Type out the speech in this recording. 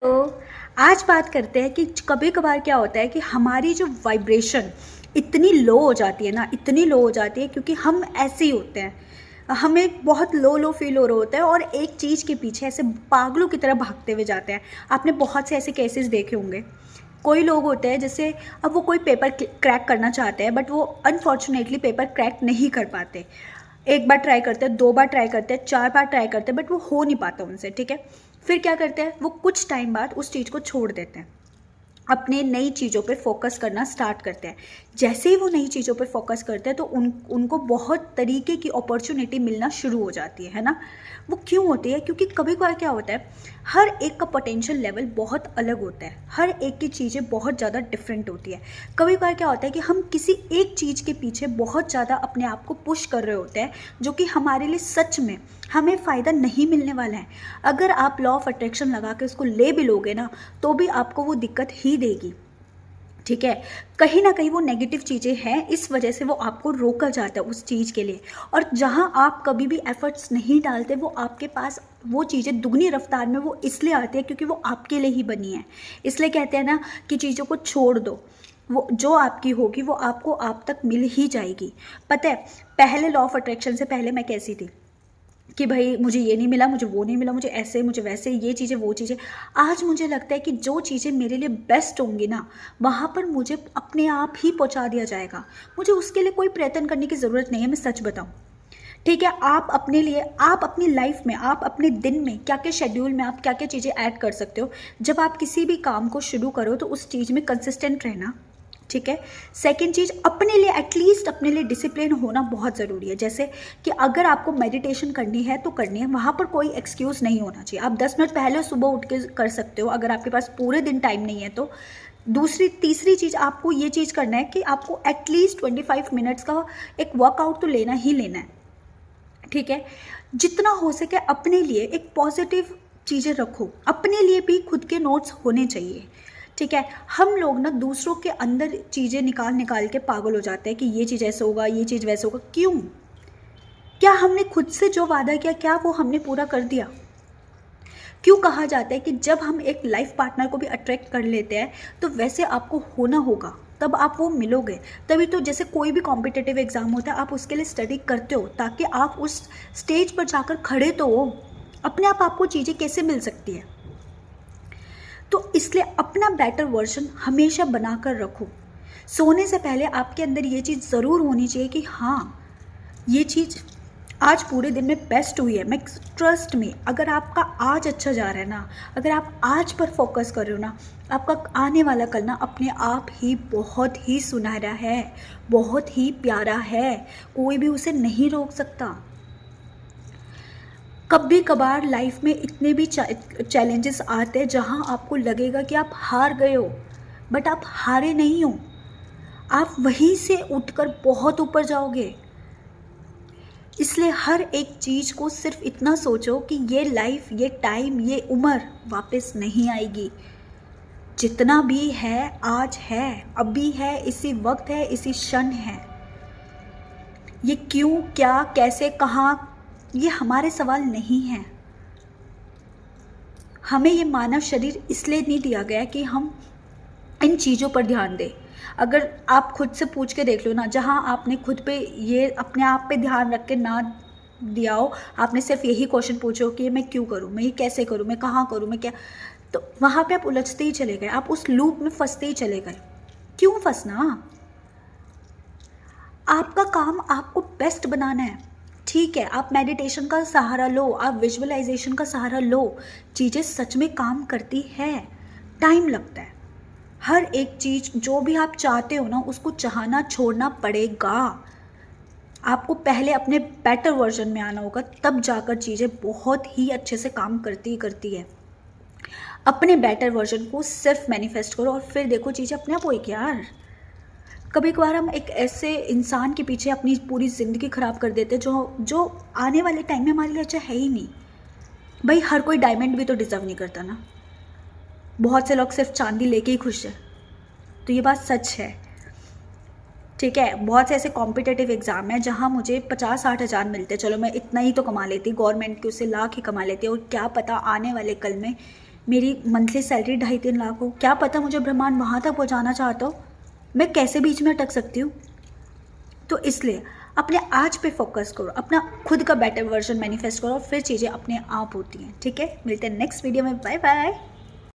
तो आज बात करते हैं कि कभी कभार क्या होता है कि हमारी जो वाइब्रेशन इतनी लो हो जाती है ना, इतनी लो हो जाती है क्योंकि हम ऐसे ही होते हैं। हमें बहुत लो लो फील हो रहा होता है और एक चीज़ के पीछे ऐसे पागलों की तरह भागते हुए जाते हैं। आपने बहुत से ऐसे केसेस देखे होंगे। कोई लोग होते हैं जैसे अब वो कोई पेपर क्रैक करना चाहते हैं बट वो अनफॉर्चुनेटली पेपर क्रैक नहीं कर पाते। एक बार ट्राई करते हैं, दो बार ट्राई करते हैं, चार बार ट्राई करते हैं बट वो हो नहीं पाता उनसे। ठीक है, फिर क्या करते हैं वो कुछ टाइम बाद उस चीज़ को छोड़ देते हैं, अपने नई चीज़ों पे फोकस करना स्टार्ट करते हैं। जैसे ही वो नई चीज़ों पे फोकस करते हैं तो उनको बहुत तरीके की अपॉर्चुनिटी मिलना शुरू हो जाती है ना। वो क्यों होती है? क्योंकि कभी कभार क्या होता है, हर एक का पोटेंशियल लेवल बहुत अलग होता है, हर एक की चीज़ें बहुत ज़्यादा डिफरेंट होती है। कभी कभार क्या होता है कि हम किसी एक चीज़ के पीछे बहुत ज़्यादा अपने आप को पुश कर रहे होते हैं जो कि हमारे लिए सच में हमें फ़ायदा नहीं मिलने वाला है। अगर आप लॉ ऑफ अट्रैक्शन लगा के उसको ले भी लोगे ना तो भी आपको वो दिक्कत ही देगी। ठीक है, कहीं ना कहीं वो नेगेटिव चीज़ें हैं, इस वजह से वो आपको रोका जाता है उस चीज़ के लिए। और जहाँ आप कभी भी एफर्ट्स नहीं डालते वो आपके पास वो चीज़ें दुगनी रफ्तार में वो इसलिए आती है क्योंकि वो आपके लिए ही बनी है। इसलिए कहते हैं ना कि चीज़ों को छोड़ दो, वो जो आपकी होगी वो आपको आप तक मिल ही जाएगी। पता है, पहले लॉ ऑफ अट्रैक्शन से पहले मैं कैसी थी कि भाई मुझे ये नहीं मिला, मुझे वो नहीं मिला, मुझे ऐसे मुझे वैसे, ये चीज़ें वो चीज़ें। आज मुझे लगता है कि जो चीज़ें मेरे लिए बेस्ट होंगी ना वहाँ पर मुझे अपने आप ही पहुँचा दिया जाएगा। मुझे उसके लिए कोई प्रयत्न करने की ज़रूरत नहीं है, मैं सच बताऊँ। ठीक है, आप अपने लिए, आप अपनी लाइफ में, आप अपने दिन में क्या क्या शेड्यूल में आप क्या क्या चीज़ें ऐड कर सकते हो। जब आप किसी भी काम को शुरू करो तो उस चीज़ में कंसिस्टेंट रहना। ठीक है, सेकंड चीज़, अपने लिए एटलीस्ट अपने लिए डिसिप्लिन होना बहुत ज़रूरी है। जैसे कि अगर आपको मेडिटेशन करनी है तो करनी है, वहाँ पर कोई एक्सक्यूज़ नहीं होना चाहिए। आप 10 मिनट पहले सुबह उठ के कर सकते हो अगर आपके पास पूरे दिन टाइम नहीं है तो। तीसरी चीज़, आपको ये चीज़ करना है कि आपको एटलीस्ट 25 मिनट्स का एक वर्कआउट तो लेना ही लेना है। ठीक है, जितना हो सके अपने लिए एक पॉजिटिव चीज़ें रखो, अपने लिए भी खुद के नोट्स होने चाहिए। ठीक है, हम लोग ना दूसरों के अंदर चीज़ें निकाल निकाल के पागल हो जाते हैं कि ये चीज़ ऐसे होगा, ये चीज़ वैसे होगा। क्यों? क्या हमने खुद से जो वादा किया क्या वो हमने पूरा कर दिया? क्यों कहा जाता है कि जब हम एक लाइफ पार्टनर को भी अट्रैक्ट कर लेते हैं तो वैसे आपको होना होगा, तब आप वो मिलोगे। तभी तो जैसे कोई भी कॉम्पिटिटिव एग्ज़ाम होता है आप उसके लिए स्टडी करते हो ताकि आप उस स्टेज पर जाकर खड़े तो हो। अपने आप आपको चीज़ें कैसे मिल सकती है? तो इसलिए अपना बेटर वर्जन हमेशा बनाकर रखो। सोने से पहले आपके अंदर ये चीज़ ज़रूर होनी चाहिए कि हाँ, ये चीज़ आज पूरे दिन में बेस्ट हुई है। मैं ट्रस्ट में, अगर आपका आज अच्छा जा रहा है ना, अगर आप आज पर फोकस कर रहे हो ना, आपका आने वाला कल ना अपने आप ही बहुत ही सुनहरा है, बहुत ही प्यारा है। कोई भी उसे नहीं रोक सकता। कभी कभार लाइफ में इतने भी चैलेंजेस आते हैं जहां आपको लगेगा कि आप हार गए हो, बट आप हारे नहीं हो। आप वहीं से उठकर बहुत ऊपर जाओगे। इसलिए हर एक चीज़ को सिर्फ इतना सोचो कि ये लाइफ, ये टाइम, ये उम्र वापस नहीं आएगी। जितना भी है आज है, अभी है, इसी वक्त है, इसी क्षण है। ये क्यों, क्या, कैसे, कहाँ, ये हमारे सवाल नहीं हैं। हमें ये मानव शरीर इसलिए नहीं दिया गया कि हम इन चीज़ों पर ध्यान दें। अगर आप खुद से पूछ के देख लो ना, जहाँ आपने खुद पे ये अपने आप पे ध्यान रख के ना दिया हो, आपने सिर्फ यही क्वेश्चन पूछो कि मैं क्यों करूँ, मैं ये कैसे करूँ, मैं कहाँ करूँ, मैं क्या, तो वहाँ पे आप उलझते ही चले गए, आप उस लूप में फंसते ही चले गए। क्यों फंसना? आपका काम आपको बेस्ट बनाना है। ठीक है, आप मेडिटेशन का सहारा लो, आप विजुअलाइजेशन का सहारा लो, चीज़ें सच में काम करती है। टाइम लगता है। हर एक चीज़ जो भी आप चाहते हो ना उसको चाहना छोड़ना पड़ेगा। आपको पहले अपने बेटर वर्जन में आना होगा, तब जाकर चीज़ें बहुत ही अच्छे से काम करती है। अपने बेटर वर्जन को सिर्फ मैनिफेस्ट करो और फिर देखो चीज़ें अपने आप होगी यार। कभी कभार हम एक ऐसे इंसान के पीछे अपनी पूरी ज़िंदगी ख़राब कर देते जो आने वाले टाइम में हमारे लिए अच्छा है ही नहीं। भाई हर कोई डायमंड भी तो डिज़र्व नहीं करता ना। बहुत से लोग सिर्फ चांदी लेके ही खुश है, तो ये बात सच है। ठीक है, बहुत से ऐसे कॉम्पिटिटिव एग्ज़ाम है जहाँ मुझे 50-60 हज़ार मिलते, चलो मैं इतना ही तो कमा लेती, गवर्नमेंट के उससे लाख ही कमा लेती, और क्या पता आने वाले कल में मेरी मंथली सैलरी 2.5-3 लाख हो, क्या पता मुझे ब्रह्मांड वहाँ तक पहुँचाना चाहता हो, मैं कैसे बीच में अटक सकती हूँ। तो इसलिए अपने आज पे फोकस करो, अपना खुद का बेटर वर्जन मैनिफेस्ट करो, फिर चीज़ें अपने आप होती हैं। ठीक है, मिलते हैं नेक्स्ट वीडियो में। Bye bye.